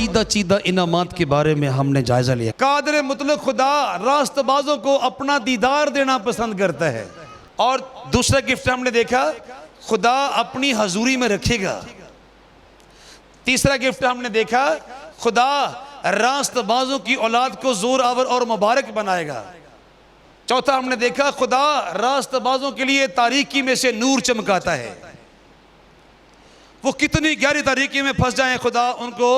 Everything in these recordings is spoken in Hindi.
चीदा चीदा इनामात के बारे में हमने जायजा लिया। कादर मुतलक खुदा रास्तबाजों को अपना दीदार देना पसंद करता है। और दूसरा गिफ्ट हमने देखा, खुदा अपनी हजूरी में रखेगा। तीसरा गिफ्ट हमने देखा, खुदा रास्तबाजों की औलाद को जोर आवर और मुबारक बनाएगा। चौथा हमने देखा, खुदा रास्तबाजों के लिए तारीकी में से नूर चमकाता है। वो कितनी गहरी तारीकी में फंस जाएं, खुदा उनको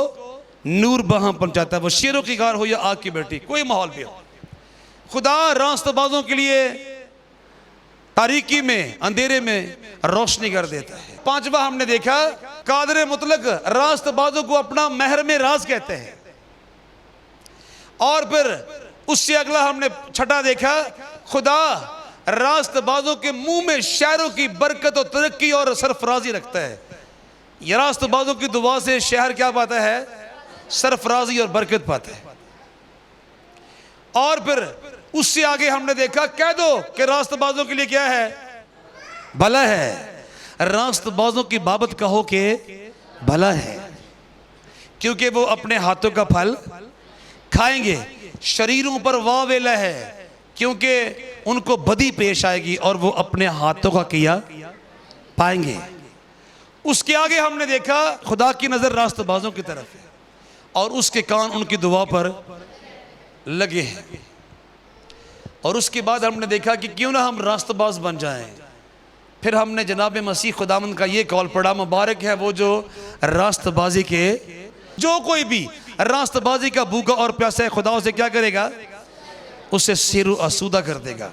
नूर वहां पहुंचाता है। वो शेरों की गार हो या आग की बेटी, कोई माहौल भी हो, खुदा रास्तबाजों के लिए तारीकी में, अंधेरे में रोशनी कर देता है। पांचवा हमने देखा, कादर मुतलक रास्तबाजों को अपना महर में राज कहते हैं। और फिर उससे अगला हमने छठा देखा, खुदा रास्तबाजों के मुंह में शहरों की बरकत और तरक्की और सरफराजी रखता है। ये रास्तबाजों की दुआ से शहर क्या पाता है? सरफराजी और बरकत पाता है। और फिर उससे आगे हमने देखा, कह दो कि रास्तबाजों के लिए क्या है? भला है। रास्तबाजों की बाबत कहो कि भला है, क्योंकि वो अपने हाथों का फल खाएंगे। शरीरों पर वावेला है, क्योंकि उनको बदी पेश आएगी और वो अपने हाथों का किया पाएंगे। उसके आगे हमने देखा, खुदा की नजर रास्तबाजों की तरफ है और उसके कान उनकी दुआ पर लगे हैं। और उसके बाद हमने देखा कि क्यों ना हम रास्तबाज बन जाएं। फिर हमने जनाब मसीह खुदावंद का ये कॉल पढ़ा, मुबारक है वो जो रास्तबाजी के, जो कोई भी रास्तबाजी का भूखा और प्यासा है, खुदा उसे क्या करेगा? उसे सिर आसूदा कर देगा।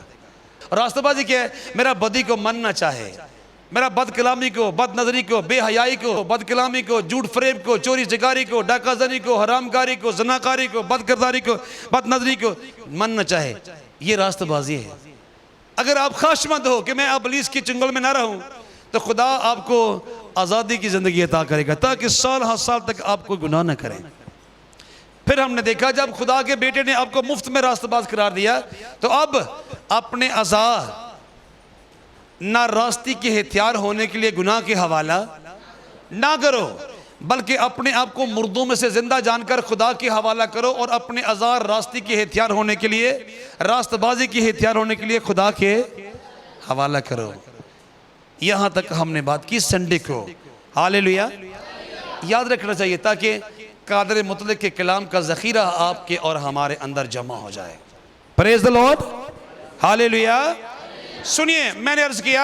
रास्तबाजी क्या है? मेरा बदी को मन ना चाहे, मेरा बद कलामी को, बद नजरी को, बेहयाई को, बद कलामी को, झूठ फरेब को, चोरी चिकारी को, डाकाजनी को, हरामकारी को, जनाकारी को, बद किरदारी को, बद नजरी को मन न चाहे। ये रास्तबाजी है। अगर आप ख्वाहिशमंद हो कि मैं इब्लीस की चुंगल में ना रहूं, तो खुदा आपको आज़ादी की ज़िंदगी अता करेगा, ताकि साल हर साल तक आप कोई गुनाह न करें। फिर हमने देखा, जब खुदा के बेटे ने आपको मुफ्त में रास्तबाज करार दिया, तो अब अपने अज़ा ना रास्ती के हथियार होने के लिए गुनाह के हवाला ना करो, बल्कि अपने आप को मुर्दों में से जिंदा जानकर खुदा के हवाला करो और अपने अज़ार रास्ती के हथियार होने के लिए, रास्तबाजी के हथियार होने के लिए खुदा के हवाला करो। यहां तक हमने बात की संडे को। हालेलुया। याद रखना चाहिए ताकि कादर मुतलक के कलाम का ज़ख़ीरा आपके और हमारे अंदर जमा हो जाए। Praise the Lord. हालेलुया। सुनिए, मैंने अर्ज किया,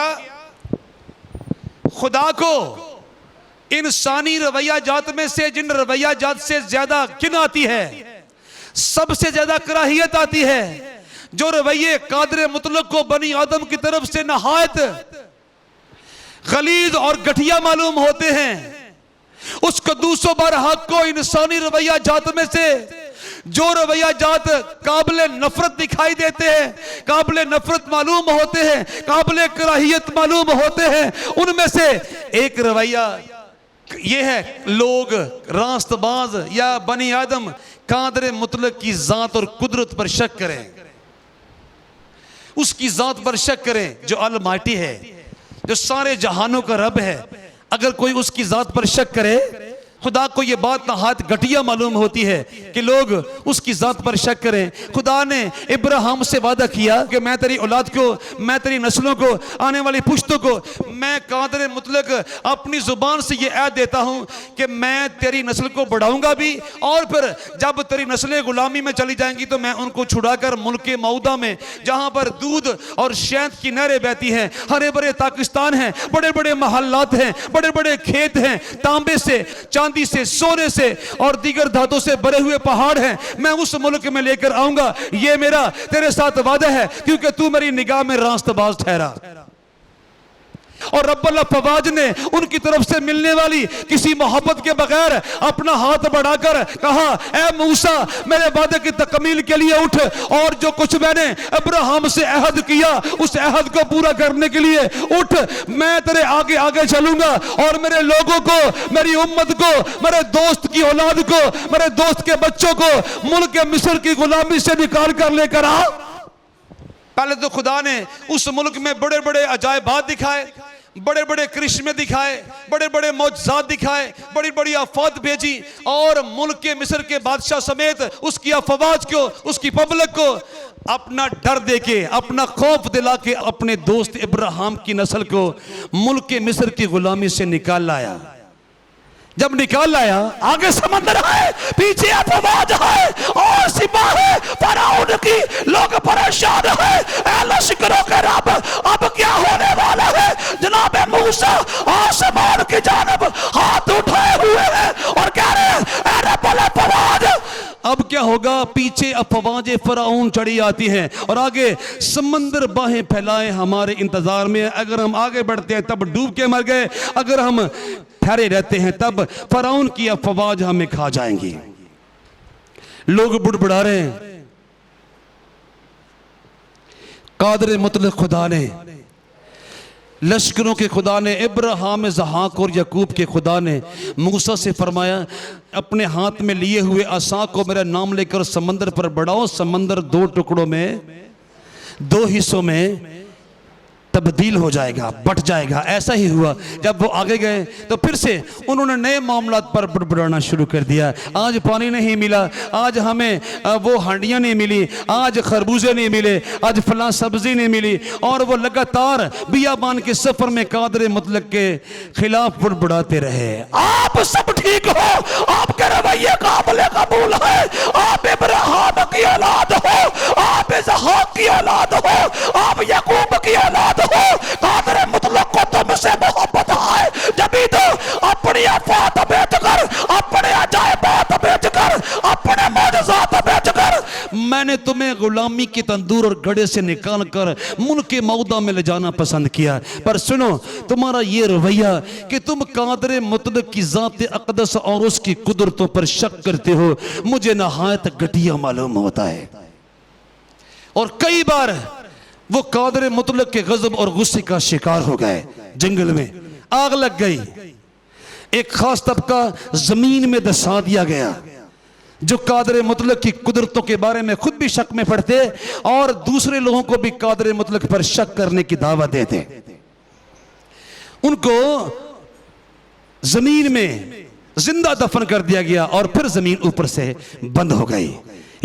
खुदा को इंसानी रवैया जात में से जिन रवैया जात से ज्यादा किन आती है, सबसे ज्यादा कराहियत आती है, जो रवैये कादर मुतलक को बनी आदम की तरफ से नहायत गलीज और घटिया मालूम होते हैं, उस कदूस व बरहक को इंसानी रवैया जात में से जो रवैया जात काबिले नफरत दिखाई देते हैं, काबिले नफरत मालूम होते हैं, काबिले कराहियत मालूम होते हैं, उनमें से एक रवैया ये है, लोग रास्तबाज या बनी आदम कादर मुतलक की जात और कुदरत पर शक करें, उसकी जात पर शक करें जो अलमाइटी है, जो सारे जहानों का रब है। अगर कोई उसकी जात पर शक करे, खुदा को यह बात नहायत घटिया मालूम होती है कि लोग उसकी जात पर शक करें। खुदा ने इब्राहिम से वादा किया कि मैं तेरी औलाद को, मैं तेरी नस्लों को, आने वाली पुश्तों को, मैं कादर मुतलक अपनी जुबान से ये ऐद देता हूं कि मैं तेरी नस्ल को बढ़ाऊंगा भी, और फिर जब तेरी नस्लें गुलामी में चली जाएंगी तो मैं उनको छुड़ाकर मुल्क मऊदा में, जहां पर दूध और शहद की नहरें बहती हैं, हरे भरे पाकिस्तान हैं, बड़े बड़े महल्लात हैं, बड़े बड़े खेत हैं, तांबे से, चांदी से, सोने से और दीगर धातों से भरे हुए पहाड़ हैं, मैं उस मुल्क में लेकर आऊंगा। ये मेरा तेरे साथ वादा है, क्योंकि तू मेरी निगाह में रास्तबाज ठहरा। और रब्बुल फवाज ने उनकी तरफ से मिलने वाली किसी मोहब्बत के बगैर अपना हाथ बढ़ाकर कहा, ऐ मूसा, मेरे वादे की तकमील के लिए उठ, और जो कुछ मैंने अब्राहम से अहद किया उस अहद को पूरा करने के लिए उठ। मैं तेरे आगे आगे चलूंगा और मेरे लोगों को, मेरी उम्मत को, मेरे दोस्त की औलाद को, मेरे दोस्त के बच्चों को मुल्क मिस्र की गुलामी से निकाल कर लेकर आ। पहले तो खुदा ने उस मुल्क में बड़े बड़े अजायबात दिखाए, बड़े बड़े करिश्मे दिखाए, बड़े बड़े मौजज़ात दिखाए, बड़ी बड़ी आफत भेजी और मुल्क के मिस्र के बादशाह समेत उसकी अफवाज को, उसकी पब्लिक को अपना डर देके, अपना खौफ दिला के अपने दोस्त इब्राहिम की नस्ल को मुल्क के मिस्र की गुलामी से निकाल लाया। जब निकाल लाया, आगे समंदर है, पीछे अफवाज है और सिपाही फराउन की, लोग परेशान है। ऐ लश्करों के रब, अब क्या होने वाला है? जनाब मूसा आसमान की जानब हाथ उठाए हुए हैं और कह रहे हैं, ऐ रब्बुल अफवाज, अब क्या होगा? पीछे अफवाज फराउन चढ़ी आती हैं और आगे समंदर बाहें फैलाए हमारे इंतजार में। अगर हम आगे बढ़ते हैं तब डूब के मर गए, अगर हम ठहरे रहते हैं तब फराउन की अफवाज हमें खा जाएंगी। लोग बुड़बुड़ा रहे हैं, कादर मुतलक खुदा ने, लश्करों के खुदा ने, इब्राहिम, इसहाक और यकूब के खुदा ने मूसा से फरमाया, अपने हाथ में लिए हुए असा को मेरा नाम लेकर समंदर पर बढ़ाओ। समंदर दो टुकड़ों में, दो हिस्सों में तब्दील हो जाएगा, बट जाएगा। ऐसा ही हुआ। जब वो आगे गए तो फिर से उन्होंने नए मामलात पर बुड़बुड़ाना शुरू कर दिया। आज पानी नहीं मिला, आज हमें वो हांडियाँ नहीं मिली, आज खरबूजे नहीं मिले, आज फलां सब्जी नहीं मिली, और वो लगातार बियाबान के सफर में कादर मुतलक के खिलाफ बुड़बुड़ाते रहे। आप सब ठीक हो, आपके रवैये काबिल कबूल है, आप इब्राहिम की औलाद हो, आप इसहाक की औलाद हो, आप यकूब की औलाद हो, कादर मुतलक को तुमसे मोहब्बत है। जब तो अपनी अफवात बेचकर, अपने अजायबात बेचकर, अपने मौजज़ात बेचकर मैंने तुम्हें गुलामी की तंदूर और गड़े से निकाल कर मुल्क के मौदा में ले जाना पसंद किया। पर सुनो, तुम्हारा ये रवैया कि तुम कादर मुतलक की ज़ात अक़दस और उसकी कुदरतों पर शक करते हो, मुझे नहायत घटिया मालूम होता है। और कई बार वो कादर मुतलक के गज़ब और गुस्से का शिकार हो गए। जंगल में आग लग गई, एक खास तबका जमीन में दसा दिया गया जो कादर मुतलक की कुदरतों के बारे में खुद भी शक में पड़ते और दूसरे लोगों को भी कादर मुतलक पर शक करने की दावत देते। उनको जमीन में जिंदा दफन कर दिया गया और फिर जमीन ऊपर से बंद हो गई।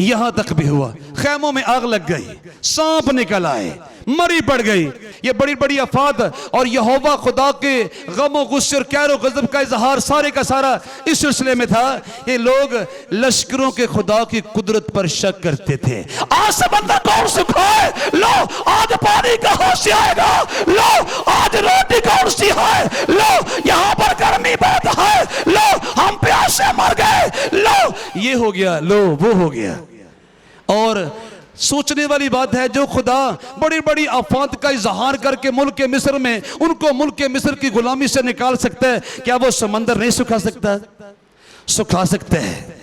यहां तक भी हुआ, खैमों में आग लग गई, सांप निकल आए, मरी पड़ गई। ये बड़ी बड़ी अफात और यहोवा खुदा के गमो गुस्से और कैरो गजब का इजहार सारे का सारा इस सिलसिले में था। ये लोग लश्करों के खुदा की कुदरत पर शक करते थे। आज समंदर कौन सुखाए? लो आज पानी कहां से आएगा? लो आज रोटी कौन सी है? लो यहां पर गर्मी बहुत है, लो हम प्यास से मर गए, लो ये हो गया, लो वो हो गया। और सोचने वाली बात है, जो खुदा बड़ी बड़ी आफात का इजहार करके मुल्क के मिस्र में उनको मुल्क के मिस्र की गुलामी से निकाल सकता है, क्या वो समंदर नहीं सुखा सकता? सुखा सकता है।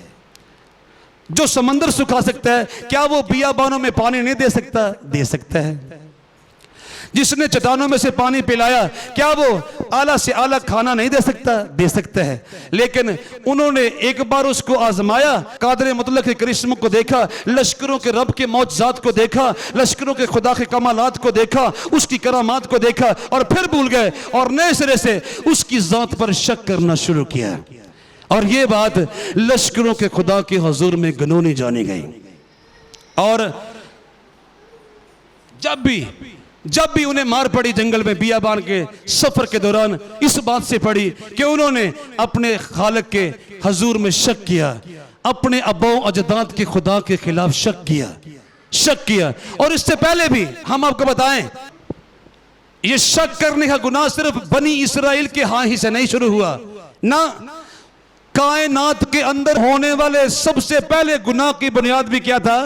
जो समंदर सुखा सकता है, क्या वो बियाबानों में पानी नहीं दे सकता? दे सकता है। जिसने चट्टानों में से पानी पिलाया, क्या वो आला से आला खाना नहीं दे सकता? दे सकता है। लेकिन उन्होंने एक बार उसको आजमाया, कादर मुतलक के करिश्मों को देखा, लश्करों के रब के मौजज़ात को देखा, लश्करों के खुदा के कमालात को देखा, उसकी करामात को देखा और फिर भूल गए और नए सिरे से उसकी जात पर शक करना शुरू किया। और ये बात लश्करों के खुदा के हुजूर में गनूनी जानी गई। और जब भी उन्हें मार पड़ी जंगल में बियाबान के सफर के दौरान, इस बात से पड़ी कि उन्होंने अपने खालिक के हुजूर में शक किया, अपने अब्बाओं अजदाद के खुदा के खिलाफ शक किया। और इससे पहले भी हम आपको बताएं, ये शक करने का गुनाह सिर्फ बनी इसराइल के हाँ ही से नहीं शुरू हुआ ना, कायनात के अंदर होने वाले सबसे पहले गुनाह की बुनियाद भी क्या था?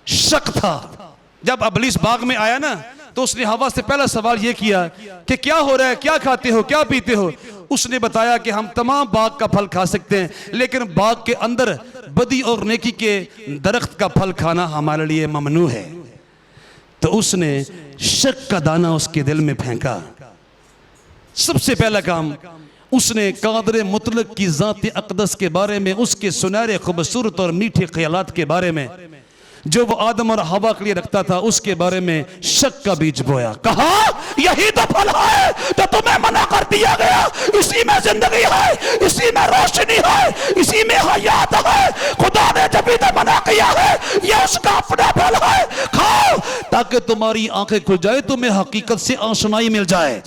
शक था। जब इब्लीस बाग में आया ना, तो उसने हवा से पहला सवाल यह किया कि क्या हो रहा है, क्या खाते हो, क्या पीते हो? उसने बताया कि हम तमाम बाग का फल खा सकते हैं, लेकिन बाग के अंदर बदी और नेकी के दरख्त का फल खाना हमारे लिए ममनू है। तो उसने शक का दाना उसके दिल में फेंका। सबसे पहला काम उसने कादर मुतलक की ज़ात अक़दस के बारे में, उसके सुनहरे खूबसूरत और मीठे ख्यालात के बारे में जो वो आदम और हवा के लिए रखता था, उसके बारे में शक का बीज बोया। कहा यही तो फल है जो तुम्हें मना कर दिया गया, इसी में जिंदगी है, इसी में रोशनी है, इसी में हयात है। खुदा ने जब भी तो मना किया है, ये उसका अपना फल है, खाओ ताकि तुम्हारी आंखें खुल जाए, तुम्हें हकीकत से आशनाई मिल जाए,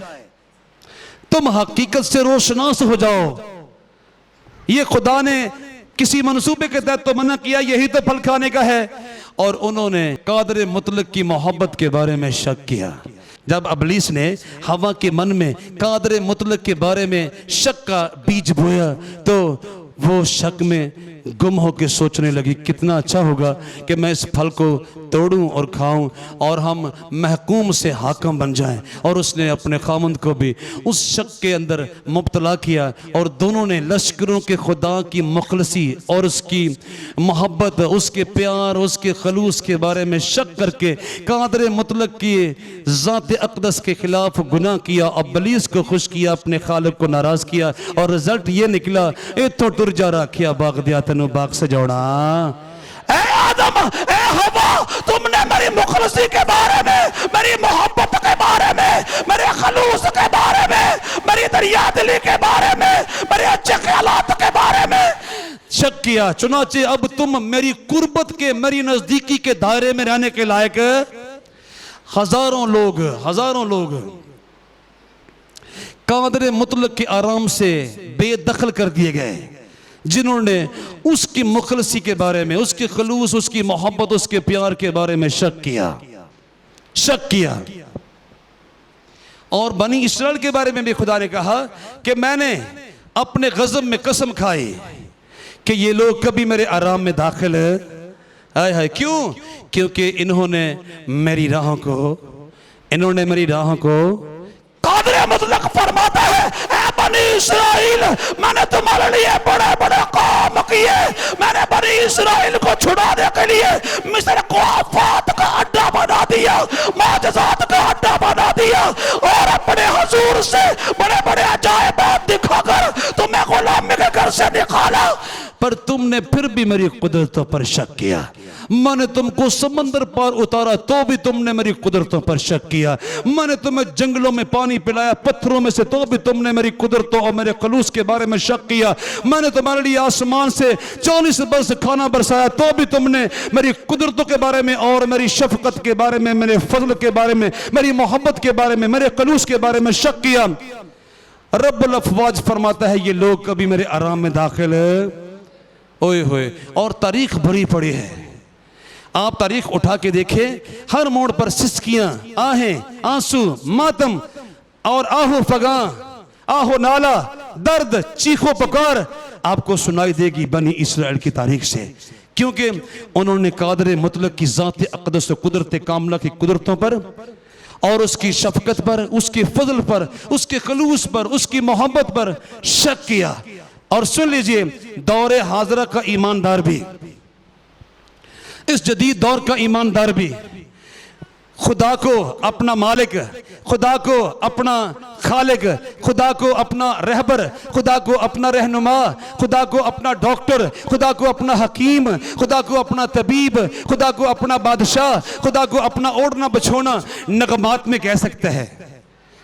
तुम हकीकत से रोशनास हो जाओ। ये खुदा ने किसी मंसूबे के तहत तो मना किया, यही तो फल खाने का है। और उन्होंने कादर मुतलक की मोहब्बत के बारे में शक किया। जब इब्लीस ने हवा के मन में कादर मुतलक के बारे में शक का बीज बोया, तो वो शक में गुम होकर सोचने लगी, कितना अच्छा होगा कि मैं इस फल को तोड़ूं और खाऊं और हम महकूम से हाकम बन जाएं। और उसने अपने खामंद को भी उस शक के अंदर मुब्तला किया, और दोनों ने लश्करों के खुदा की मुखलसी और उसकी मोहब्बत, उसके प्यार, उसके खलूस के बारे में शक करके कादर मुतलक की ज़ात अक़दस के खिलाफ गुनाह किया, इब्लीस को खुश किया, अपने खालिक को नाराज़ किया। और रिजल्ट ये निकला, ए तो टुर जा रखिया बाग दिया तेनू बाग से जोड़ा। ए आदम, ए हवा, तुमने मेरी मुखलसी के बारे में, मेरी मोहब्बत के बारे में, मेरे खलूस के बारे में, मेरी दरिया दिली के बारे में, मेरे अच्छे ख्यालात के बारे में शक किया। चुनाचे अब तुम मेरी कुर्बत के, मेरी नजदीकी के दायरे में रहने के लायक हजारों लोग कादर मुतलक के आराम से बेदखल कर दिए गए, जिन्होंने उसकी मुखलसी के बारे में, उसके खलूस, उसकी मोहब्बत, उसके प्यार के बारे में शक किया। और बनी इसराइल के बारे में भी खुदा ने कहा कि मैंने अपने गज़ब में कसम खाई कि ये लोग कभी मेरे आराम में दाखिल आए हैं। क्यों? क्योंकि इन्होंने मेरी राहों को कादर मुतलक फरमाता है, ऐ बनी इस्राएल, मैंने तुम्हारे लिए बड़े बड़े काम किए, मैंने बनी इस्राएल को छुड़ाने के लिए मिस्र को आफात का अड्डा बना दिया, माजज़ात का अड्डा बना दिया, और अपने हुजूर से बड़े बड़े अजायबात दिखाकर तुम्हें गुलामी के घर से निकाला। पर तुमने फिर भी मेरी कुदरतों पर शक किया। मैंने तुमको समंदर पार उतारा तो भी तुमने मेरी कुदरतों पर शक किया। मैंने तुम्हें जंगलों में पानी पिलाया पत्थरों में से, तो भी तुमने मेरी कुदरतों और मेरे खलूस के बारे में शक किया। मैंने तुम्हारे लिए आसमान से 40 बरस खाना बरसाया, तो भी तुमने मेरी कुदरतों के बारे में और मेरी शफकत के बारे में, मेरे फजल के बारे में, मेरी मोहब्बत के बारे में, मेरे खलूस के बारे में शक किया। रब्बुल अफ़वाज फरमाता है, ये लोग कभी मेरे आराम में दाखिल ओए होए। और तारीख भरी पड़ी है, आप तारीख उठा के देखें, हर मोड़ पर सिसकियां, आहें, आंसू, मातम और आहो फगा, आहो नाला, दर्द, चीखो पुकार आपको सुनाई देगी बनी इस्राएल की तारीख से। क्योंकि उन्होंने कादर मुतलक की ज़ात अक़दस कुदरत कामला की कुदरतों पर और उसकी शफकत पर, उसके फजल पर, उसके खलूस पर, उसकी मोहब्बत पर शक किया। और सुन लीजिए, दौरे हाजरा का ईमानदार भी, इस जदीद दौर का ईमानदार भी खुदा को अपना मालिक, खुदा को अपना खालिक, खुदा को अपना रहबर, खुदा को अपना रहनुमा, खुदा को अपना डॉक्टर, खुदा को अपना हकीम, खुदा को अपना तबीब, खुदा को अपना बादशाह, खुदा को अपना ओढ़ना बछोना नगमात में कह सकते हैं,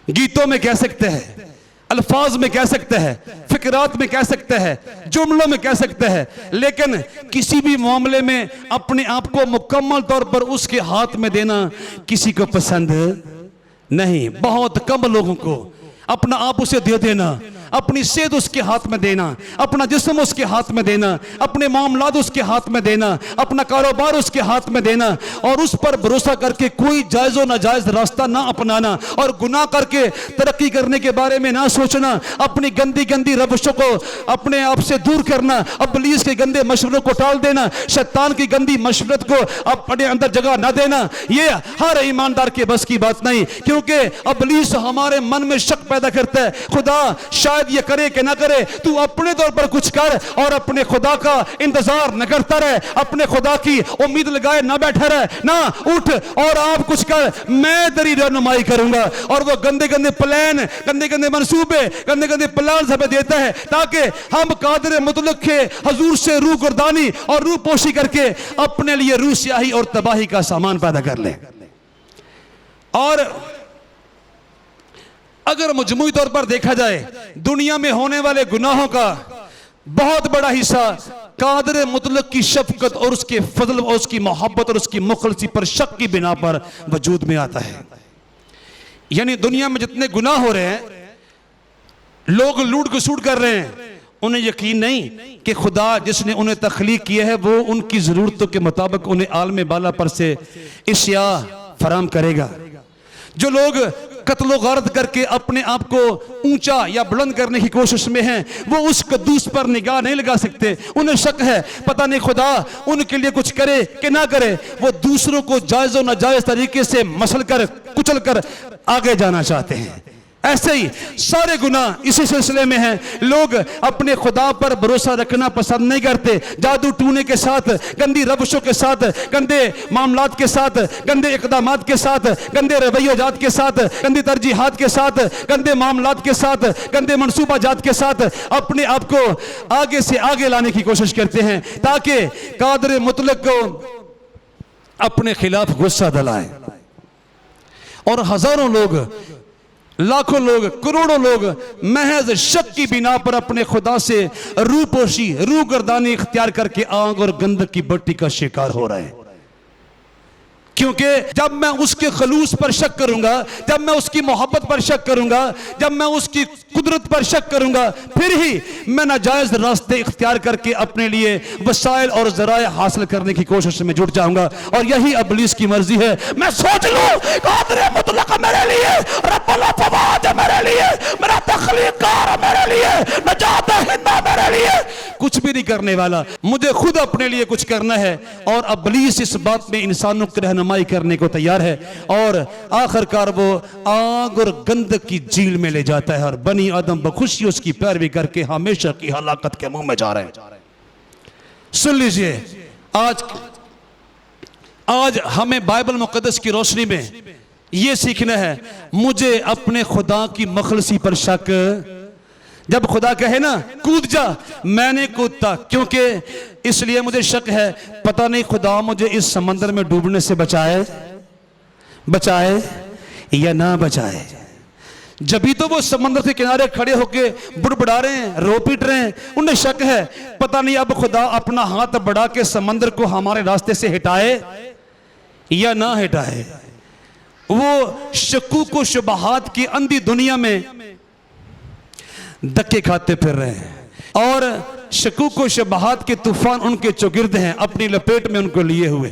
गीतों में कह सकते हैं, अल्फाज में कह सकते हैं, फिक्रात में कह सकते हैं, जुमलों में कह सकते हैं, लेकिन किसी भी मामले में अपने आप को मुकम्मल तौर पर उसके हाथ में देना किसी को पसंद नहीं। बहुत कम लोगों को अपना आप उसे दे देना, अपनी सेहत उसके हाथ में देना, अपना जिस्म उसके हाथ में देना, अपने मामलात उसके हाथ में देना, अपना कारोबार उसके हाथ में देना, और उस पर भरोसा करके कोई जायज़ और नाजायज़ रास्ता ना अपनाना, और गुनाह करके तरक्की करने के बारे में ना सोचना, अपनी गंदी गंदी रवशों को अपने आप से दूर करना, इब्लीस के गंदे मशवरों को टाल देना, शैतान की गंदी मशवरत को अपने अंदर जगह ना देना, ये हर ईमानदार के बस की बात नहीं। क्योंकि इब्लीस हमारे मन में शक पैदा करता है, खुदा शायद ये करे कि ना करे, तू अपने तौर पर कुछ कर और अपने खुदा का इंतजार न करता रहे, अपने खुदा की उम्मीद लगाए ना बैठा रहे, ना उठ और आप कुछ कर, मैं तेरी रहनुमाई करूंगा। और वो गंदे गंदे प्लान, गंदे गंदे मंसूबे, गंदे गंदे प्लान हमें देता है ताकि हम कादिर मुतलक के हजूर से रूह गर्दानी और रूह पोशी करके अपने लिए रूह स्याही और तबाही का सामान पैदा कर लें। और अगर मजमूई तौर पर देखा जाए, दुनिया में होने वाले गुनाहों का बहुत बड़ा हिस्सा कादिर मुतलक की शफकत और उसके फजल और उसकी मोहब्बत और उसकी मुखलसी पर शक की बिना पर वजूद में आता है। यानी दुनिया में जितने गुनाह हो रहे हैं, लोग लूट खसूट कर रहे हैं, उन्हें यकीन नहीं कि खुदा जिसने उन्हें तख्लीक किया है वो उनकी ज़रूरतों के मुताबिक उन्हें आलम बाला पर से इश्या फराम करेगा। जो लोग कत्लो गारत करके अपने आप को ऊंचा या बुलंद करने की कोशिश में हैं, वो उस कद्दूस पर निगाह नहीं लगा सकते। उन्हें शक है पता नहीं खुदा उनके लिए कुछ करे कि ना करे। वो दूसरों को जायज़ और नाजायज़ तरीके से मसल कर कुचल कर आगे जाना चाहते हैं। ऐसे ही सारे गुनाह इसी सिलसिले में हैं। लोग अपने खुदा पर भरोसा रखना पसंद नहीं करते। जादू टूने के साथ, गंदी रवशों के साथ, गंदे मामलात के साथ, गंदे इकदामात के साथ, गंदे रवैयाजात के साथ, गंदी तरजीहात के साथ, गंदे मामलात के साथ, गंदे मनसूबाजात के साथ अपने आप को आगे से आगे लाने की कोशिश करते हैं ताकि कादिर मुतलक को अपने खिलाफ गुस्सा दिलाएं। और हजारों लोग, लाखों लोग, करोड़ों लोग महज शक की बिना पर अपने खुदा से रूपोशी, रूह गर्दानी इख्तियार करके आग और गंदक की भट्टी का शिकार हो रहे हैं। क्योंकि जब मैं उसके खलूस पर शक करूंगा, जब मैं उसकी मोहब्बत पर शक करूंगा, जब मैं उसकी कुदरत पर शक करूंगा, फिर ही मैं नाजायज रास्ते इख्तियार करके अपने लिए वसाइल और जराए हासिल करने की कोशिश में जुट जाऊंगा। और यही इब्लीस की मर्जी है। मैं सोच लूं कादिर मुतलक मेरे लिए, रब्बुल फवाद मेरे लिए, मेरा तख्लीकार मेरे लिए, नजात हिंदा मेरे लिए, कुछ भी नहीं करने वाला। मुझे खुद अपने लिए कुछ करना है। और इब्लीस इस बात में इंसानों की रहनुमाई करने को तैयार है और आखिरकार वो आग और गंदक की झील में ले जाता है और बनी आदम बखुशी उसकी पैरवी करके हमेशा की हलाकत के मुंह में जा रहे हैं। सुन लीजिए, आज हमें बाइबल मुकद्दस की रोशनी में यह सीखना है, मुझे अपने खुदा की मखलसी पर शक। जब खुदा कहे ना कूद जा, मैंने कूदता, क्योंकि इसलिए मुझे शक है पता नहीं खुदा मुझे इस समंदर में डूबने से बचाए या ना बचाए। जब भी तो वो समंदर के किनारे खड़े होके बुड़बुड़ा रहे हैं, रो पीट रहे हैं। उन्हें शक है पता नहीं अब खुदा अपना हाथ बढ़ा के समंदर को हमारे रास्ते से हटाए या ना हटाए। वो शकूक व शुबहात की अंधी दुनिया में धक्के खाते फिर रहे हैं और शकूक व शुबहात के तूफान उनके चौगिर्द हैं, अपनी लपेट में उनको लिए हुए।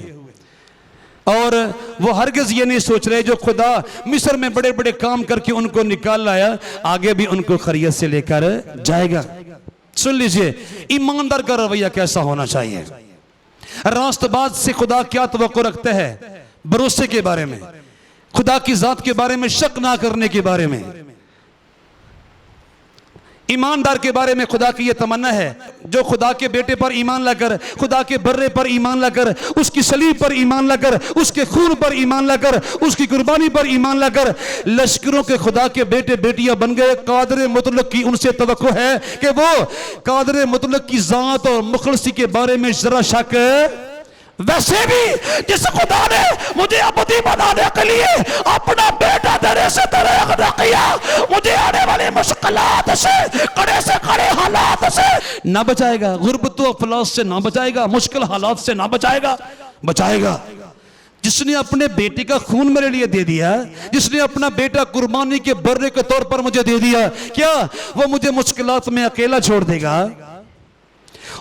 और वो हरगिज ये नहीं सोच रहे जो खुदा मिस्र में बड़े बड़े काम करके उनको निकाल लाया, आगे भी उनको खैरियत से लेकर जाएगा। सुन लीजिए, ईमानदार का रवैया कैसा होना चाहिए। रास्तबाज से खुदा क्या तवक्को रखता है, भरोसे के बारे में, खुदा की जात के बारे में शक ना करने के बारे में। ईमानदार के बारे में खुदा की यह तमन्ना है जो खुदा के बेटे पर ईमान लाकर, खुदा के बर्रे पर ईमान लाकर, उसकी सलीब पर ईमान लाकर, उसके खून पर ईमान लाकर, उसकी कुर्बानी पर ईमान लाकर लश्करों के खुदा के बेटे बेटियां बन गए। कादिर मुतलक की उनसे तवक्को है कि वो कादिर मुतलक की जात और मुखलसी के बारे में जरा शक। वैसे भी जिस खुदा ने मुझे अबदी बनाने के लिए अपना बेटा तेरे से तरह किया, मुझे आने वाली मुश्किलात से, कड़े से कड़े हालात से ना बचाएगा, गुर्बत व अफलास से ना बचाएगा, मुश्किल हालात से ना बचाएगा। जिसने अपने बेटे का खून मेरे लिए दे दिया, जिसने अपना बेटा कुर्बानी के बर्रे के तौर पर मुझे दे दिया, क्या वो मुझे मुश्किलात में अकेला छोड़ देगा?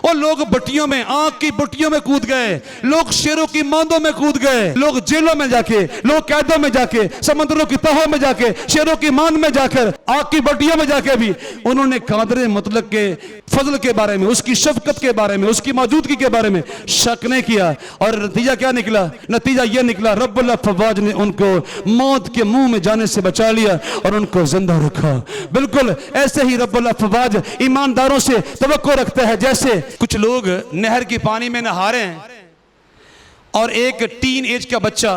और लोग बट्टियों में, आंख की बट्टियों में कूद गए, लोग शेरों की मांदों में कूद गए, लोग जेलों में जाके, लोग कैदों में जाके, समंदरों की तहों में जाके, शेरों की मांद में जाकर, आंख की बट्टियों में जाके भी उन्होंने कादर मुतलक के फजल के बारे में, उसकी शफकत के बारे में, उसकी मौजूदगी के बारे में शक नहीं किया। और नतीजा क्या निकला? नतीजा यह निकला, रब्बुल अफ़वाज ने उनको मौत के मुंह में जाने से बचा लिया और उनको जिंदा रखा। बिल्कुल ऐसे ही रब्बुल अफ़वाज ईमानदारों से तवक्को रखता है। जैसे कुछ लोग नहर के पानी में नहा रहे हैं और एक टीन एज का बच्चा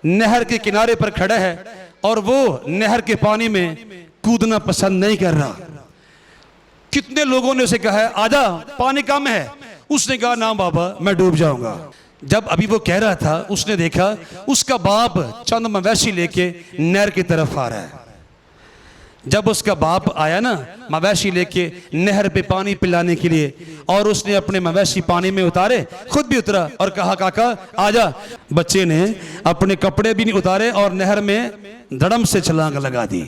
नहर के किनारे पर खड़ा है और वो नहर के पानी में कूदना पसंद नहीं कर रहा। कितने लोगों ने उसे कहा है आजा पानी कम है, उसने कहा ना बाबा मैं डूब जाऊंगा। जब अभी वो कह रहा था उसने देखा उसका बाप चंद मवेशी लेके नहर की तरफ आ रहा है। जब उसका बाप आया ना मवेशी लेके नहर पे पानी पिलाने के लिए और उसने अपने मवेशी पानी में उतारे, खुद भी उतरा और कहा काका आजा। बच्चे ने अपने कपड़े भी नहीं उतारे और नहर में धड़म से छलांग लगा दी।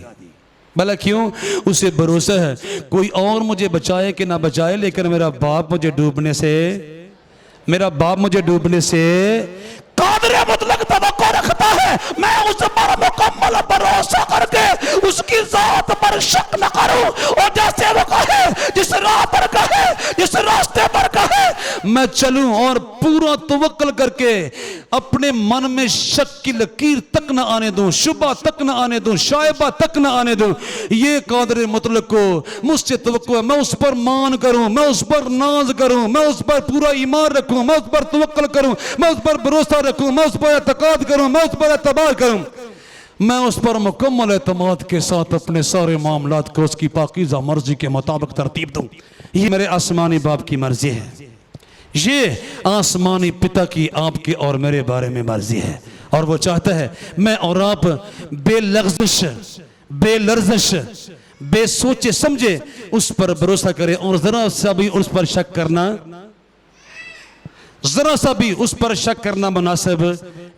भला क्यों? उसे भरोसा है कोई और मुझे बचाए कि ना बचाए, लेकिन मेरा बाप मुझे डूबने से कादर मुतलक तवक्को रखता है। मैं उस पर मुकम्मल भरोसा करके उसकी जात पर शक न करूं। और जैसे वो कहे, जिस राह पर कहे, जिस रास्ते पर कहे मैं चलूं और पूरा तवक्कल करके अपने मन में शक की लकीर तक न आने दूं, शुबा तक न आने दूं, शायबा तक न आने दूं। ये कादर मुतलक को मुझसे तवक्को है। मैं उस पर मान करूं, मैं उस पर नाज करूं, मैं उस पर पूरा ईमान रखूं, मैं उस पर तवक्कल करूं, मैं उस पर भरोसा रखूं, मैं उस पर एतकाद करूं, मैं उस पर एतबार करूं, मैं उस पर मुकम्मल एतमाद के साथ अपने सारे मामलात को उसकी पाकीज़ा मर्जी के मुताबिक तरतीब दूं। ये मेरे आसमानी बाप की मर्जी है, ये आसमानी पिता की आपके और मेरे बारे में मर्जी है। और वो चाहता है मैं और आप बेलग़ज़िश, बेलर्ज़िश, बेसोचे समझे उस पर भरोसा करें और जरा सा भी उस पर शक करना, जरा सा भी उस पर शक करना मुनासिब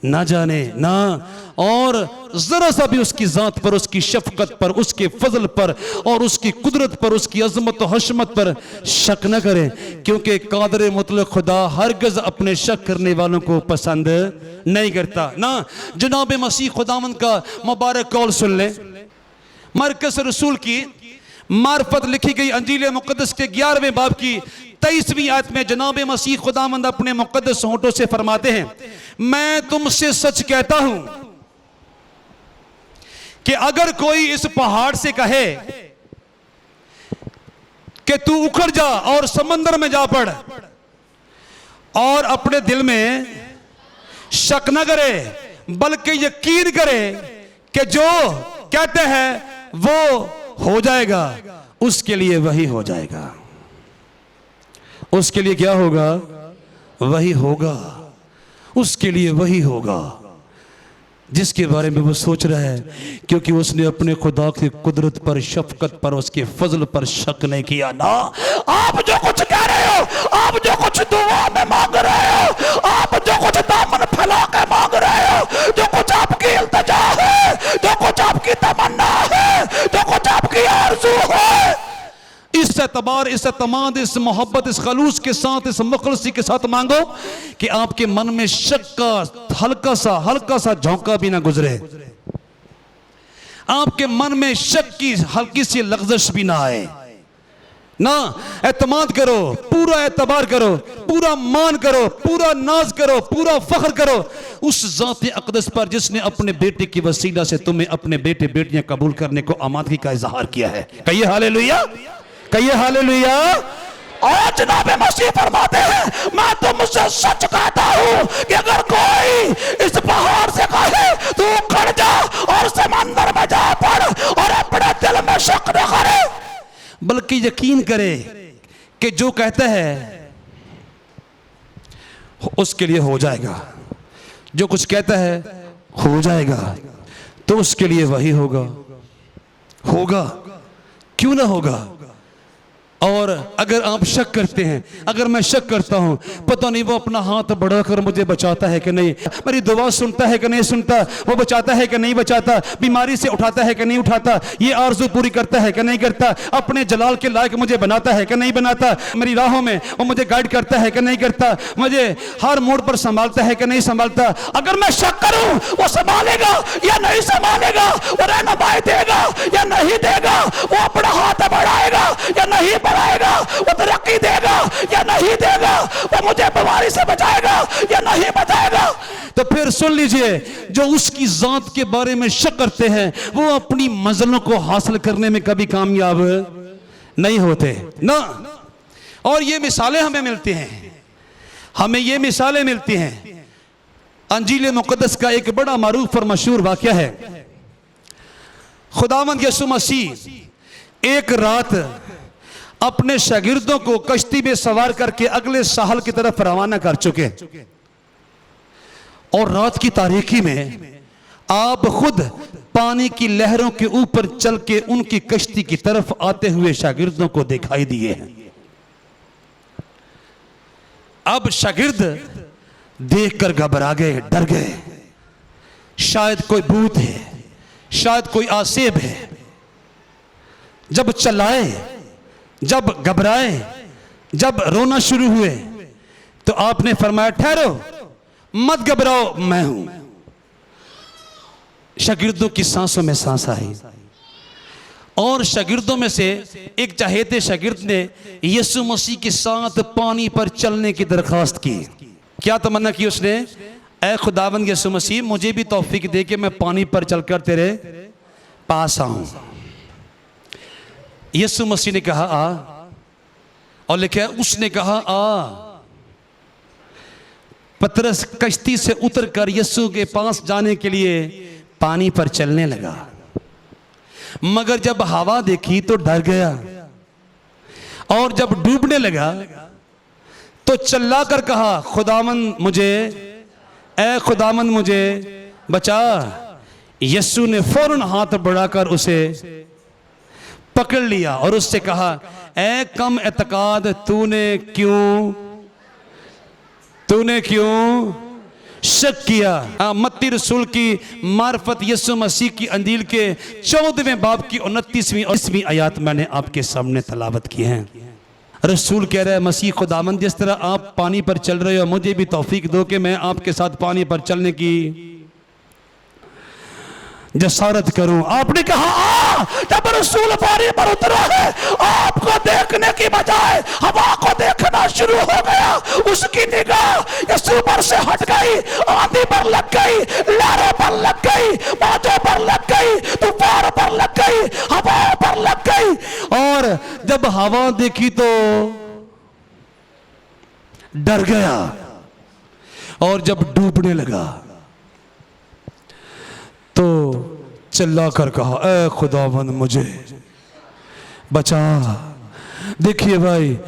ना जाने ना, और जरा सा भी उसकी जात पर, उसकी शफकत पर, उसके फजल पर और उसकी कुदरत पर, उसकी अजमत और हशमत पर शक न करें। क्योंकि कादर मुतलक खुदा हरगज अपने शक करने वालों को पसंद नहीं करता। ना जनाब मसीह खुदावंद का मुबारक कौल सुन लें। मरकज़ रसूल की मार्फत लिखी गई अंजील मुक़द्दस के 11वें बाब की 23वीं आयत में जनाब मसीह खुदावंद अपने मुक़द्दस होंठों से फरमाते हैं, मैं तुमसे सच कहता हूं कि अगर कोई इस पहाड़ से कहे कि तू उखड़ जा और समंदर में जा पड़, और अपने दिल में शक न करे बल्कि यकीन करे कि जो कहते हैं वो हो जाएगा, उसके लिए वही हो जाएगा। उसके लिए क्या होगा? वही होगा। उसके लिए वही होगा जिसके बारे में वो सोच रहा है, क्योंकि उसने अपने खुदा की कुदरत पर, शफकत पर, उसके फजल पर शक नहीं किया। ना आप जो कुछ कह रहे हो, आप जो कुछ दुआ में मांग रहे हो, आप जो कुछ दामन फैला के मांग रहे हो, जो कुछ आपकी इल्तिजा है, जो कुछ आपकी तमन्ना है, जो कुछ आपकी आरज़ू है, इस एतबार, इस एतमाद, इस मोहब्बत, इस खलूस के साथ, इस मुखलसी के साथ मांगो कि आपके मन में शक का हल्का सा झोंका भी ना गुजरे, आपके मन में शक की हल्की सी लग़ज़श भी ना आए। ना एतमाद करो, पूरा एतबार करो, पूरा मान करो, पूरा नाज करो, पूरा फख्र करो उस ज़ात अक़दस पर जिसने अपने बेटे की वसीला से तुम्हें अपने बेटे बेटियां कबूल करने को आमादगी का इज़हार किया है। कहिए हालेलुया, कहिए हालेलुया। और जनाब मसीह फरमाते हैं, मैं तुमसे सच कहता हूं कि अगर कोई इस पहाड़ से कहे तू उखड़ जा और समंदर में जा पड़, और अपने दिल में शक न करे बल्कि यकीन करे कि जो कहता है उसके लिए हो जाएगा, जो कुछ कहता है हो जाएगा, तो उसके लिए वही होगा। होगा क्यों ना होगा? और अगर आप शक करते हैं, अगर मैं शक करता हूं, पता नहीं वो अपना हाथ बढ़ाकर मुझे बचाता है कि नहीं, मेरी दुआ सुनता है कि नहीं सुनता, वो बचाता है कि नहीं बचाता, बीमारी से उठाता है कि नहीं उठाता, ये आरज़ू पूरी करता है कि नहीं करता, अपने जलाल के लायक मुझे बनाता है कि नहीं बनाता, मेरी राहों में वो मुझे गाइड करता है कि नहीं करता, मुझे हर मोड़ पर संभालता है कि नहीं संभालता। अगर मैं शक करूं वो संभालेगा या नहीं संभालेगा, वो रहनुमाई देगा या नहीं देगा, वो अपना हाथ बढ़ाएगा या नहीं बढ़ाएगा, वो तरक्की देगा या नहीं देगा, वो मुझे बीमारी से बचाएगा या नहीं बचाएगा। तो फिर सुन लीजिए, जो उसकी जात के बारे में शक करते हैं वो अपनी मंजिलों को हासिल करने में कभी कामयाब नहीं होते ना। और ये मिसालें हमें मिलती हैं, हमें ये मिसालें मिलती हैं। अंजील मुक़द्दस का एक बड़ा मारूफ और मशहूर वाक़या है। खुदावंद यीशु मसीह एक रात अपने शागिर्दों को कश्ती में सवार करके अगले साहल की तरफ रवाना कर चुके, और रात की तारीकी में आप खुद पानी की लहरों के ऊपर चल के उनकी कश्ती की तरफ आते हुए शागिर्दों को दिखाई दिए हैं। अब शागिर्द देखकर घबरा गए, डर गए, शायद कोई भूत है, शायद कोई आसेब है। जब चिल्लाए, जब घबराए, जब रोना शुरू हुए, तो आपने फरमाया ठहरो, मत घबराओ, मैं हूं। शागिर्दों की सांसों में सांस आई, और शागिर्दों में से एक चहेते शागिर्द ने यीशु मसीह के साथ पानी पर चलने की दरखास्त की। क्या तमन्ना की उसने? ऐ खुदावंद यीशु मसीह, मुझे भी तौफीक दे के मैं पानी पर चलकर तेरे पास आऊं। यीशु मसीह ने कहा आ, और लिखा उसने कहा आ। पतरस कश्ती से उतरकर यीशु के पास जाने के लिए पानी पर चलने लगा, मगर जब हवा देखी तो डर गया, और जब डूबने लगा तो चिल्लाकर कहा खुदावंद मुझे, ऐ खुदावंद मुझे बचा। यीशु ने फौरन हाथ बढ़ाकर उसे पकड़ लिया और उससे कहा, ऐ कम एतकाद, तूने क्यों शक किया। मत्ती रसूल की मार्फत यीशु मसीह की अंजील के 14वें बाब की 29वीं और 30वीं आयत मैंने आपके सामने तलावत की है। रसूल कह रहा है, मसीह खुदावंद जिस तरह आप पानी पर चल रहे हो, मुझे भी तौफीक दो कि मैं आपके साथ पानी पर चलने की जसारत करूं। आपने कहा जब रसूल पानी पर उतरा है, आपको देखने की बजाय हवा को देखना शुरू हो गया। उसकी निगाह यीशु पर से हट गई, आंधी पर लग गई, लहरों पर लग गई, मौजों पर लग गई, तूफान पर लग गई, हवाओं पर लग गई। और जब हवा देखी तो डर गया, और जब डूबने लगा तो चिल्लाकर कहा, ऐ खुदावंद मुझे बचा। देखिए भाई,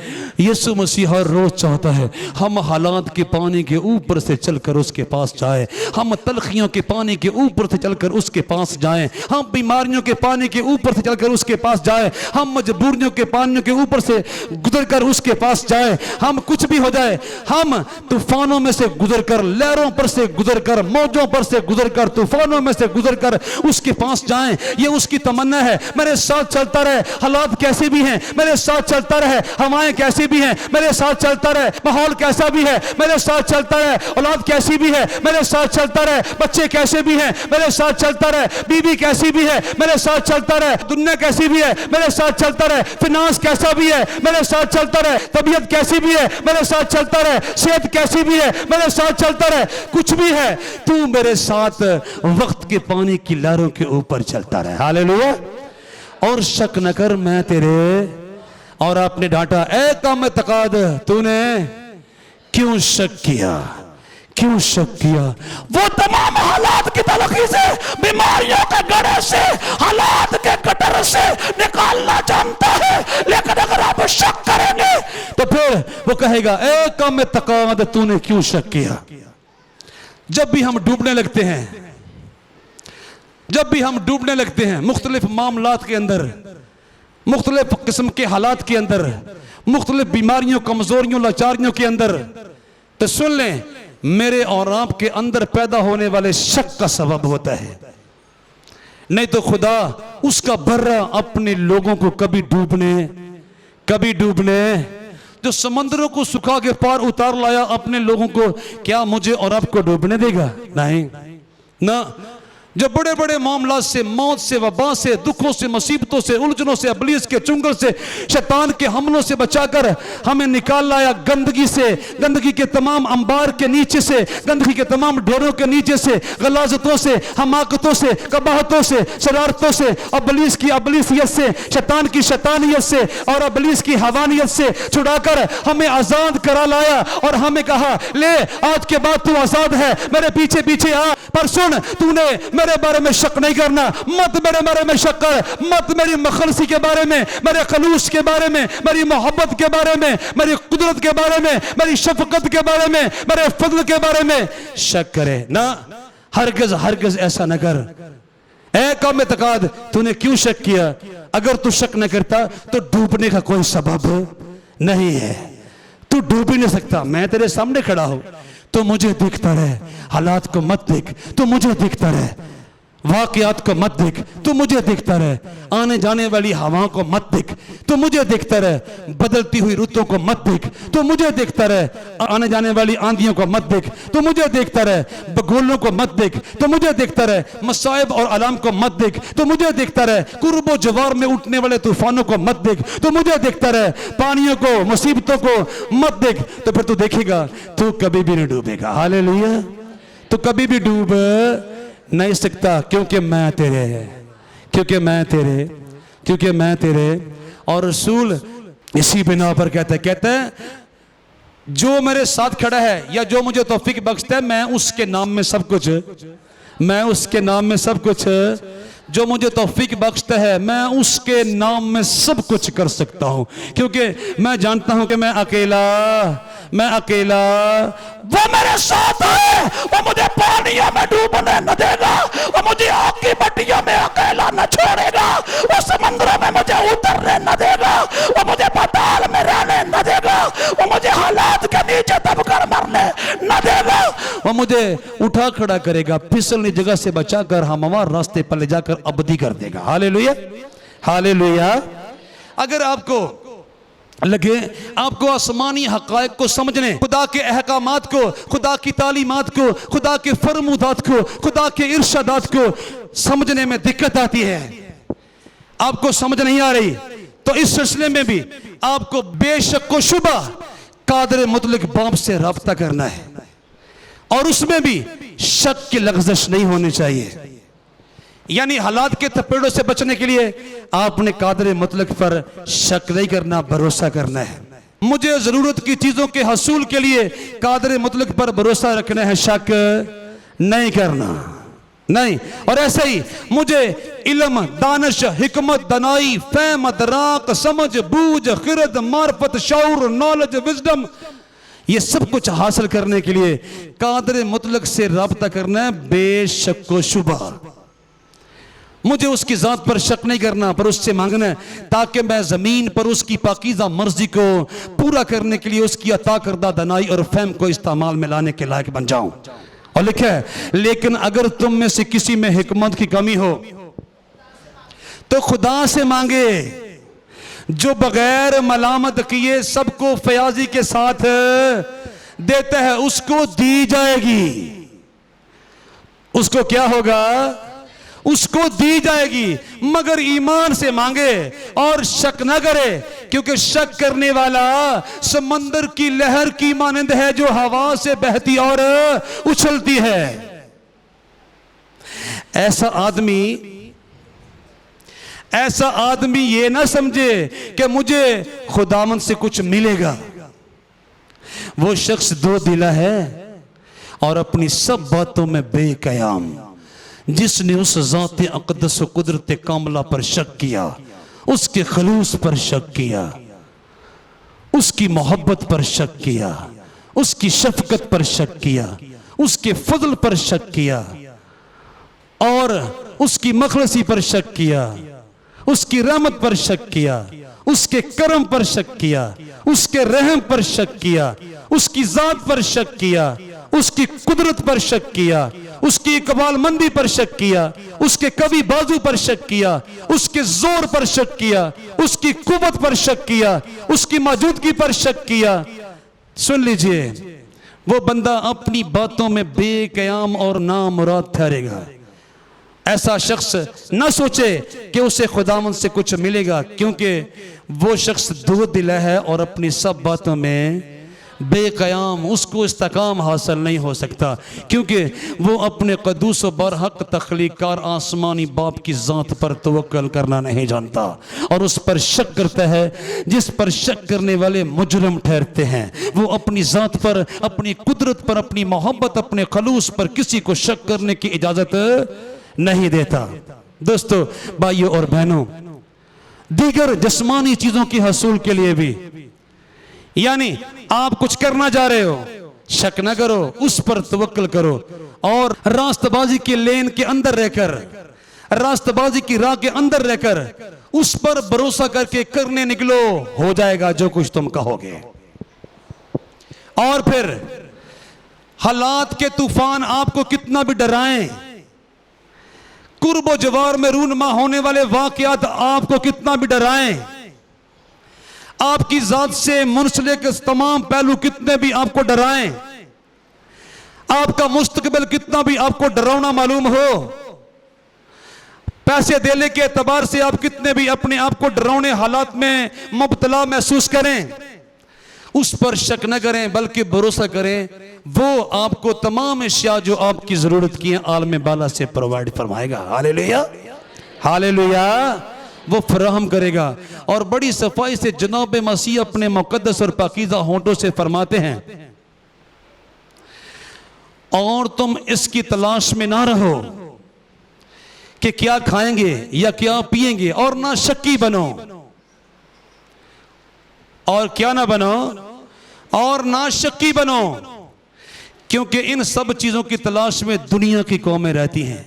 यीशु मसीह हर रोज चाहता है हम हालात के पानी के ऊपर से चलकर उसके पास जाए, हम तलखियों के पानी के ऊपर से चलकर उसके पास जाएं, हम बीमारियों के पानी के ऊपर से चलकर उसके पास जाएं, हम मजबूरियों के पानियों के ऊपर से गुजरकर उसके पास जाएं। हम कुछ भी हो जाए, हम तूफानों में से गुजरकर, लहरों पर से गुजरकर, मौजों पर से गुजरकर, तूफानों में से गुजरकर उसके पास जाएं। ये उसकी तमन्ना है। मेरे साथ चलता रहे, हालात कैसे भी हैं मेरे साथ चलता रहे, हवाएं कैसी भी हैं मेरे साथ चलता रहे, माहौल कैसा भी है मेरे साथ चलता रहे, औलाद कैसी भी है मेरे साथ चलता रहे, बच्चे कैसे भी हैं मेरे साथ चलता रहे, बीवी कैसी भी है मेरे साथ चलता रहे, दुनिया कैसी भी है मेरे साथ चलता रहे, फिनांस कैसा भी है मेरे साथ चलता रहे, तबीयत कैसी भी है मेरे साथ चलता रहे, सेहत कैसी भी है मेरे साथ चलता रहे, कुछ भी है तू मेरे साथ वक्त के पानी की लहरों के ऊपर चलता रहे। हालेलुया। और शक न कर, मैं तेरे। और आपने डांटा, ऐ कम एतकाद, तूने क्यों शक किया, क्यों शक किया? वो तमाम हालात की तलखी से, बीमारियों के गड़े से, हालात के कटर से निकालना जानता है, लेकिन अगर आप शक करेंगे तो फिर वो कहेगा, ऐ कम एतकाद, तूने क्यों शक किया? जब भी हम डूबने लगते हैं, जब भी हम डूबने लगते हैं मुख्तलिफ मामलात के अंदर, मुख्तलिफ किस्म के हालात के अंदर, मुख्तलिफ बीमारियों, कमजोरियों, लाचारियों के अंदर, तो सुन लें, मेरे और आपके अंदर पैदा होने वाले शक का सबब होता है। नहीं तो खुदा उसका बर्रा अपने लोगों को कभी डूबने जो समंदरों को सुखा के पार उतार लाया अपने लोगों को, क्या मुझे और आपको डूबने देगा? नहीं ना। जो बड़े बड़े मामला से, मौत से, वबा से, दुखों से, मुसीबतों से, उलझनों से, इब्लीस के चुंगल से, शैतान के हमलों से बचाकर हमें निकाल लाया, गंदगी से, गंदगी के तमाम अंबार के नीचे से, गंदगी के तमाम ढोरों के नीचे से, गलाजतों से, हमाकतों से, कबाहतों से, शरारतों से, इब्लीस की इब्लीसियत से, शैतान की शैतानियत से और इब्लीस की हवानियत से छुड़ाकर हमें आजाद करा लाया और हमें कहा, ले आज के बाद तू आजाद है, मेरे पीछे पीछे आ। पर सुन, तूने मेरे बारे में शक नहीं करना, मत मेरे बारे में शक कर, मत मेरी मखलसी के बारे में, मेरे खलूस के बारे में, मेरी मोहब्बत के बारे में, मेरी कुदरत के बारे में, मेरी शफकत के बारे में, मेरे फजल के बारे में शक करे ना। हरगिज़ हरगिज़ ऐसा न कर। ऐ कौम एतकाद, तूने क्यों शक किया? अगर तू शक न करता तो डूबने का कोई सबब नहीं है। तू डूब ही नहीं सकता। मैं तेरे सामने खड़ा हूं, तो मुझे दिखता रहे, हालात को मत देख, तो मुझे दिखता रहे, वाकयात को मत देख, तो मुझे दिखता रहे, आने जाने वाली हवाओं को मत देख, तो मुझे दिखता रहे, बदलती हुई रुतों को मत देख, तो मुझे दिखता रहे, आने जाने वाली आंधियों को मत देख, तो मुझे दिखता रहे, बगोलों को मत देख, तो मुझे दिखता रहे, मसाइब और अलाम को मत देख, तो मुझे दिखता रहे, कुर्बो जवार में उठने वाले तूफानों को मत देख, तो मुझे दिखता रहे, पानियों को, मुसीबतों को मत देख, तो फिर तू देखेगा तू कभी भी नहीं डूबेगा। हालेलुया। तू कभी भी डूब नहीं सकता, क्योंकि मैं तेरे और रसूल इसी बिना पर कहते हैं जो मेरे साथ खड़ा है या जो मुझे तौफीक बख्शता है, मैं उसके नाम में सब कुछ, जो मुझे तौफीक बख्शता है मैं उसके नाम में सब कुछ कर सकता हूं, क्योंकि मैं जानता हूं कि मैं अकेला, वो मेरे साथ है, वो मुझे पानियों में डूबने न देगा, वो मुझे आग की भट्टियों में अकेला न छोड़ेगा, वो समंदरों में मुझे उतरने न देगा, वो मुझे पाताल में रहने न देगा, वो मुझे हालात के नीचे दबकर मरने न देगा, वो मुझे उठा खड़ा करेगा, फिसलनी जगह से बचाकर हमवार रास्ते पर ले जाकर अबदी कर देगा। Hallelujah, hallelujah. अगर आपको लगे आपको आसमानी हकायक को समझने, खुदा के अहकामात को, खुदा की तालीमात को, खुदा के फरमुदात को, खुदा के इरशादात को समझने में दिक्कत आती है, आपको समझ नहीं आ रही, तो इस सिलसिले में भी आपको बेशक व शुबा कादर मुतलक बाप से राब्ता करना है, और उसमें भी शक की लग़ज़श नहीं होनी चाहिए। यानी हालात के थपेड़ों से बचने के लिए आपने कादर मुतलक पर शक नहीं करना, भरोसा करना है। मुझे जरूरत की चीजों के हसूल के लिए कादर मुतलक पर भरोसा रखना है, शक नहीं करना, नहीं। और ऐसे ही मुझे इल्म, दानिश, हिकमत, दनाई, फहम, दराक, समझ, बूझ, खिरद, मार्फत, शऊर, नॉलेज, विजडम, ये सब कुछ हासिल करने के लिए कादर मुतलक से राब्ता करना है, बेशक व शुबा। मुझे उसकी जात पर शक नहीं करना, पर उससे मांगना है ताकि मैं जमीन पर उसकी पाकीज़ा मर्जी को पूरा करने के लिए उसकी अता करदा दनाई और फहम को इस्तेमाल में लाने के लायक बन जाऊं। और लिखा है, लेकिन अगर तुम में से किसी में हिकमत की कमी हो तो खुदा से मांगे जो बगैर मलामत किए सबको फयाजी के साथ देता है, उसको दी जाएगी। उसको क्या होगा? उसको दी जाएगी, मगर ईमान से मांगे और शक न करे, क्योंकि शक करने वाला समंदर की लहर की मानंद है जो हवा से बहती और उछलती है। ऐसा आदमी ये ना समझे कि मुझे खुदावंद से कुछ मिलेगा। वो शख्स दो दिला है और अपनी सब बातों में बेकयाम, जिसने उस ज़ात अक़दस कुदरत कामला पर शक किया, उसके खलूस पर शक किया, उसकी मोहब्बत पर शक किया, उसकी शफकत पर शक किया, उसके फजल पर शक किया और उसकी मखलसी पर शक किया, उसकी रहमत पर शक किया, उसके करम पर शक किया, उसके रहम पर शक किया, उसकी जात पर शक किया, उसकी कुदरत पर शक किया, उसकी इकबालमंदी पर शक किया, उसके कवि बाजू पर शक किया, उसके जोर पर शक किया, उसकी कुव्वत पर शक किया, उसकी मौजूदगी पर शक किया। सुन लीजिए, वो बंदा अपनी बातों में बेकयाम और नामुराद ठहरेगा। ऐसा शख्स न सोचे कि उसे खुदावंद से कुछ मिलेगा, क्योंकि वो शख्स दो दिला है और अपनी सब बातों में बेकयाम, उसको इस्तकाम हासिल नहीं हो सकता, क्योंकि वो अपने कदूस व बरहक तख्लीकार आसमानी बाप की ज़ात पर तवक्कल करना नहीं जानता और उस पर शक करता है जिस पर शक करने वाले मुजरम ठहरते हैं। वो अपनी ज़ात पर, अपनी कुदरत पर, अपनी मोहब्बत, अपने खलूस पर किसी को शक करने की इजाज़त नहीं देता। दोस्तों, भाइयों और बहनों, दीगर जिस्मानी चीज़ों की हसूल के लिए भी, यानी आप कुछ करना जा रहे हो, शक न करो, उस पर तवक्कल करो और रास्तबाजी के लेन के अंदर रहकर, रास्तबाजी की राह के अंदर रहकर उस पर भरोसा करके करने निकलो, हो जाएगा जो कुछ तुम कहोगे। और फिर हालात के तूफान आपको कितना भी डराएं, कुर्बो जवार में रूनमा होने वाले वाकयात आपको कितना भी डराएं, आपकी जात से मुंसलिक तमाम पहलू कितने भी आपको डराएं, आपका मुस्तकबिल कितना भी आपको डरावना मालूम हो, पैसे देने के एतबार से आप कितने भी अपने आप को डरावने हालात में मुब्तला महसूस करें, उस पर शक न करें बल्कि भरोसा करें। वो आपको तमाम अशिया जो आपकी जरूरत की है आलम बाला से प्रोवाइड फरमाएगा। हालेलुया, हालेलुया, वो फराहम करेगा। और बड़ी सफाई से जनाब मसीह अपने मुकद्दस और पाकीज़ा होंठों से फरमाते हैं, और तुम इसकी तलाश में ना रहो कि क्या खाएंगे या क्या पिएंगे, और ना शक्की बनो, और क्या ना बनो, और ना शक्की बनो, क्योंकि इन सब चीजों की तलाश में दुनिया की कौमें रहती हैं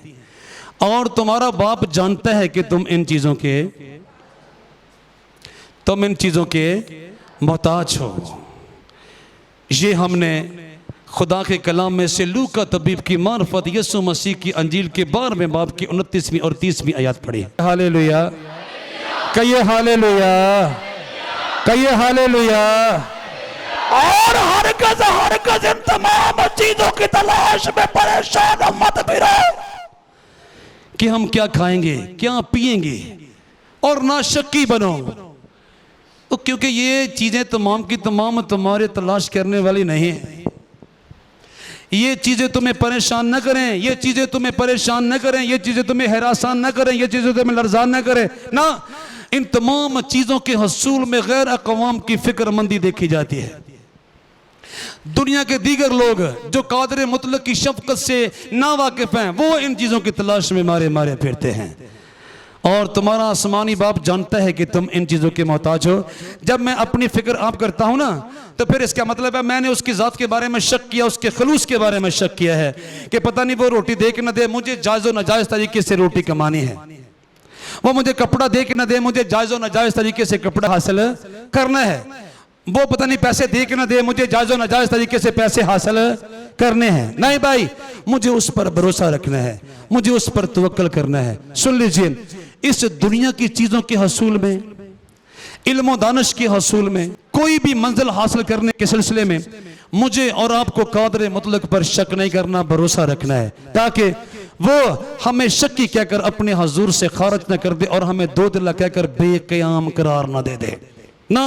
और तुम्हारा बाप जानता है कि तुम इन चीजों के मोहताज हो। ये हमने खुदा के कलाम में से लूका तबीब की मार्फत यीशु मसीह की अंजील के 12वें बाब की 29वीं और 30वीं आयत पढ़ी। हालेलुया, कहिए हालेलुया, कहिए हालेलुया। और हरगिज़ इन तमाम चीजों की तलाश में परेशान मत फिरो कि हम क्या खाएंगे, क्या पिएंगे, और ना शक्की बनो, तो क्योंकि ये चीजें तमाम की तमाम तुम्हारे तलाश करने वाली नहीं है। ये चीजें तुम्हें परेशान न करें, ये चीजें तुम्हें परेशान न करें, ये चीजें तुम्हें हैरासान न करें, ये चीजें तुम्हें लर्जान न करें ना। इन तमाम चीजों के हसूल में गैर अक़वाम की फिक्रमंदी देखी जाती है। दुनिया के दीगर लोग जो कादिर मुतलक की शफ़क़त से ना वाकिफ हैं, वो इन चीजों की तलाश में मारे मारे फिरते हैं, और तुम्हारा आसमानी बाप जानता है कि तुम इन चीजों के मोहताज हो। जब मैं अपनी फिक्र आप करता हूं ना, तो फिर इसका मतलब है मैंने उसकी जात के बारे में शक किया, उसके खलूस के बारे में शक किया है कि पता नहीं वो रोटी दे के न दे, मुझे जायज़ व नाजायज़ तरीके से रोटी कमानी है, वो मुझे कपड़ा दे के न दे, मुझे जायज़ व नाजायज़ तरीके से कपड़ा हासिल करना है, वो पता नहीं पैसे दे के न दे, मुझे जायज़ व नाजायज़ तरीके से पैसे हासिल करने हैं। नहीं भाई, मुझे उस पर भरोसा रखना है, मुझे उस पर तवक्कल करना है। सुन लीजिए, इस दुनिया की चीजों के हसूल में, इल्म दानिश के हसूल में, कोई भी मंजिल हासिल करने के सिलसिले में मुझे और आपको कादिर मुतलक पर शक नहीं करना, भरोसा रखना है, ताकि वो हमें शक्की कहकर अपने हजूर से खारिज न कर दे और हमें दो दिला कहकर बेक़याम करार न दे दे ना।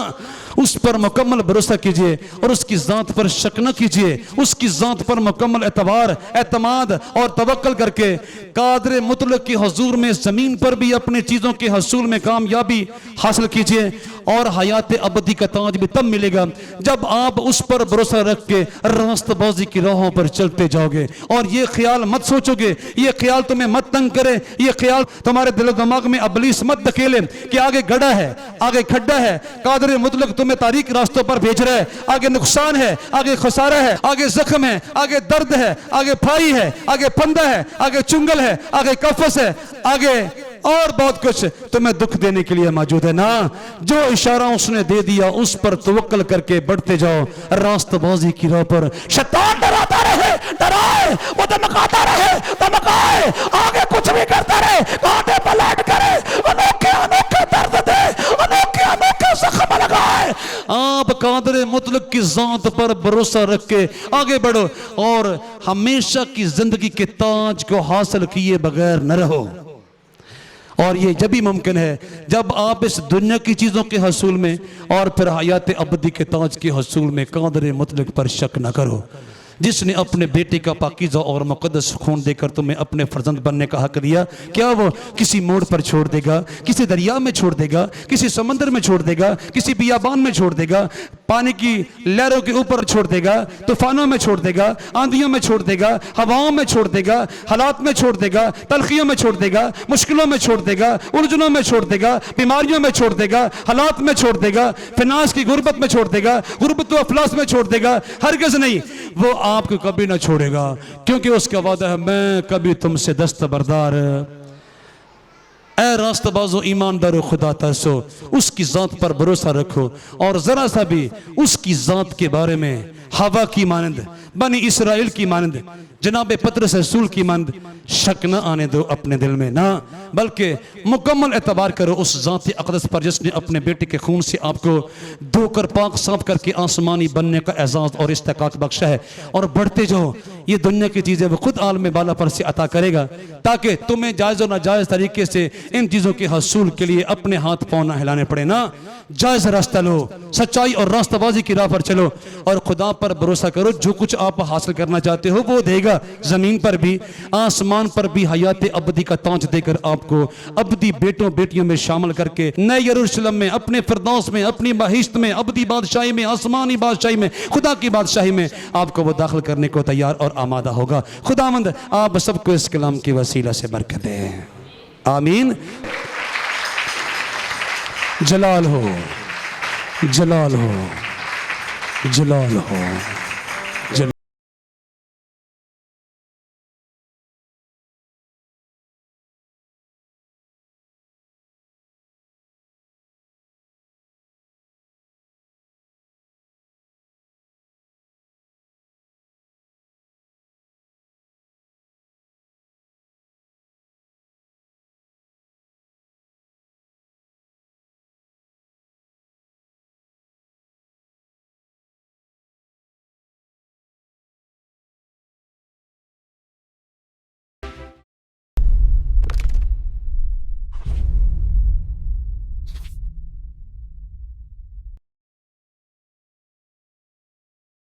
उस पर मुकम्मल भरोसा कीजिए और उसकी ज़ात पर शक न कीजिए, उसकी ज़ात पर मुकम्मल एतबार, एतमाद और तवक्कल करके कादिर मुतलक की हुजूर में ज़मीन पर भी अपनी चीज़ों के हसूल में कामयाबी हासिल कीजिए, और हयात अबदी का ताज भी तब मिलेगा जब आप उस पर भरोसा रख के रास्तबाजी की राहों पर चलते जाओगे। और ये ख्याल मत सोचोगे, ये ख्याल तुम्हें मत तंग करे, ये ख्याल तुम्हारे दिल दिमाग में अबलीस मत धकेले कि आगे गड्ढा है, आगे खड्डा है, कादिर मुतलक तुम्हें तारीक रास्तों पर भेज रहा है, आगे नुकसान है, आगे खसारा है, आगे जख्म है, आगे दर्द है, आगे फाई है, आगे फंदा है, आगे चुंगल है, आगे कफस है, आगे और बहुत कुछ तुम्हें दुख देने के लिए मौजूद है ना। जो इशारा उसने दे दिया उस पर तवक्कल करके बढ़ते जाओ रास्तबाजी की राह पर। शैतान डराता रहे, डराए, वो धमकाता रहे, धमकाए, आगे कुछ भी करता रहे, कांटे पलट करे, अनोखे अनोखे दर्द दे, अनोखे अनोखे जख्म लगाए। आप कादर मुतलक की जात पर भरोसा रख के आगे बढ़ो और हमेशा की जिंदगी के ताज को हासिल किए बगैर न रहो। और ये जब भी मुमकिन है जब आप इस दुनिया की चीजों के हसूल में और फिर हयात अबदी के ताज के हसूल में कादर मुतलक पर शक न करो, जिसने अपने बेटे का पाकीज़ा और मुक़द्दस खून देकर तुम्हें अपने फर्जंद बनने का हक दिया। क्या वो किसी मोड़ पर छोड़ देगा, किसी दरिया में छोड़ देगा, किसी समंदर में छोड़ देगा, किसी बियाबान में छोड़ देगा, पानी की लहरों के ऊपर छोड़ देगा, तूफानों में छोड़ देगा, आंधियों में छोड़ देगा, हवाओं में छोड़ देगा, हालात में छोड़ देगा, तलखियों में छोड़ देगा, मुश्किलों में छोड़ देगा, उलझनों में छोड़ देगा, बीमारियों में छोड़ देगा, हालात में छोड़ देगा, फिनांस की गुर्बत में छोड़ देगा, गुर्बत व अफलास में छोड़ देगा? हरगिज़ नहीं। वो आपको कभी ना छोड़ेगा, क्योंकि उसका वादा है, मैं कभी तुमसे दस्तबरदार। ऐ रास्तबाजो ईमानदारो खुदा तरसो, उसकी जात पर भरोसा रखो और जरा सा भी उसकी जात के बारे में हवा की मानंद, बनी इसराइल की मानंद, जनाब पतरस रसूल की मानंद शक न आने दो अपने दिल में ना, बल्कि मुकम्मल एतबार करो उस जात अक़दस पर जिसने अपने बेटे के खून से आपको धोकर पाक साफ करके आसमानी बनने का एजाज़ और इस्तिकाक बख्शा है। और बढ़ते जाओ, ये दुनिया की चीज़ें वो खुद आलम बाला पर से अता करेगा, ताकि तुम्हें जायज़ और नाजायज़ तरीके से इन चीज़ों के हसूल के लिए अपने हाथ पाँव ना हिलाने पड़े ना। जायज़ रास्ता लो, सच्चाई और रास्ताबाजी की राह पर चलो और खुदा पर भरोसा करो। जो कुछ आप हासिल करना चाहते हो वो देगा, ज़मीन पर भी आसमान पर भी हयात अबदी का ताज देकर आपको अबदी बेटों बेटियों में शामिल करके नए यरूशलेम में, अपने फिरदौस में, अपनी बहिश्त में, अबदी बादशाही में, आसमानी बादशाही में, खुदा की बादशाही में आपको वो दाखिल करने को तैयार और आमादा होगा। खुदावंद आप सबको इस कलाम के वसीला से बरकत दे, आमीन। जलाल हो, जलाल हो, जलाल हो।